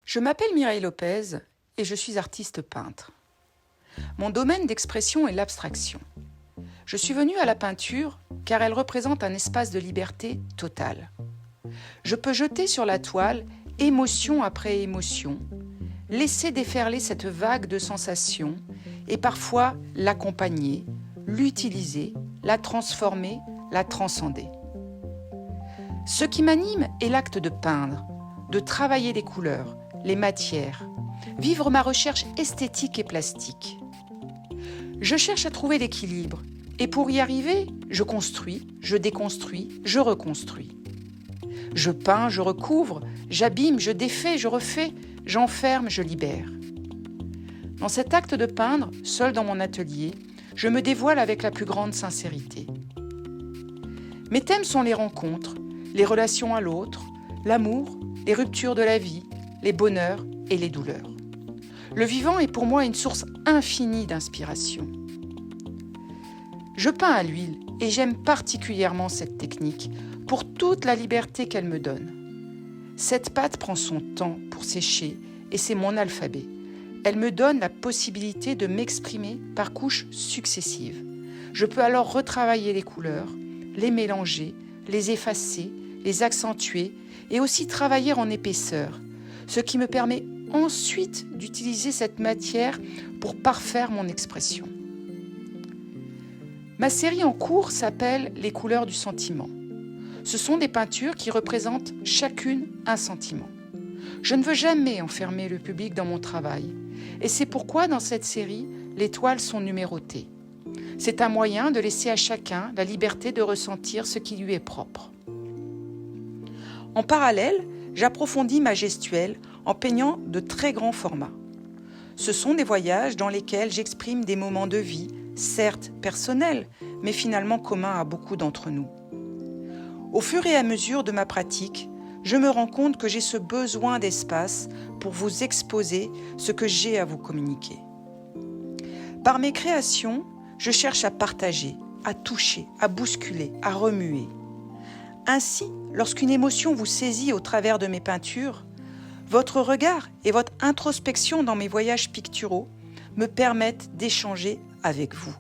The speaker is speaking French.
Je m'appelle Mireille Lopez et je suis artiste peintre. Mon domaine d'expression est l'abstraction. Je suis venue à la peinture car elle représente un espace de liberté totale. Je peux jeter sur la toile émotion après émotion, laisser déferler cette vague de sensations et parfois l'accompagner, l'utiliser, la transformer, la transcender. Ce qui m'anime est l'acte de peindre, de travailler les couleurs, les matières, vivre ma recherche esthétique et plastique. Je cherche à trouver l'équilibre et pour y arriver, je construis, je déconstruis, je reconstruis. Je peins, je recouvre, j'abîme, je défais, je refais, j'enferme, je libère. Dans cet acte de peindre, seul dans mon atelier, je me dévoile avec la plus grande sincérité. Mes thèmes sont les rencontres, les relations à l'autre, l'amour, les ruptures de la vie, les bonheurs et les douleurs. Le vivant est pour moi une source infinie d'inspiration. Je peins à l'huile et j'aime particulièrement cette technique pour toute la liberté qu'elle me donne. Cette pâte prend son temps pour sécher et c'est mon alphabet. Elle me donne la possibilité de m'exprimer par couches successives. Je peux alors retravailler les couleurs, les mélanger, les effacer, les accentuer et aussi travailler en épaisseur, ce qui me permet ensuite d'utiliser cette matière pour parfaire mon expression. Ma série en cours s'appelle « Les couleurs du sentiment ». Ce sont des peintures qui représentent chacune un sentiment. Je ne veux jamais enfermer le public dans mon travail. Et c'est pourquoi dans cette série, les toiles sont numérotées. C'est un moyen de laisser à chacun la liberté de ressentir ce qui lui est propre. En parallèle, j'approfondis ma gestuelle en peignant de très grands formats. Ce sont des voyages dans lesquels j'exprime des moments de vie, certes personnels, mais finalement communs à beaucoup d'entre nous. Au fur et à mesure de ma pratique, je me rends compte que j'ai ce besoin d'espace pour vous exposer ce que j'ai à vous communiquer. Par mes créations, je cherche à partager, à toucher, à bousculer, à remuer. Ainsi, lorsqu'une émotion vous saisit au travers de mes peintures, votre regard et votre introspection dans mes voyages picturaux me permettent d'échanger avec vous.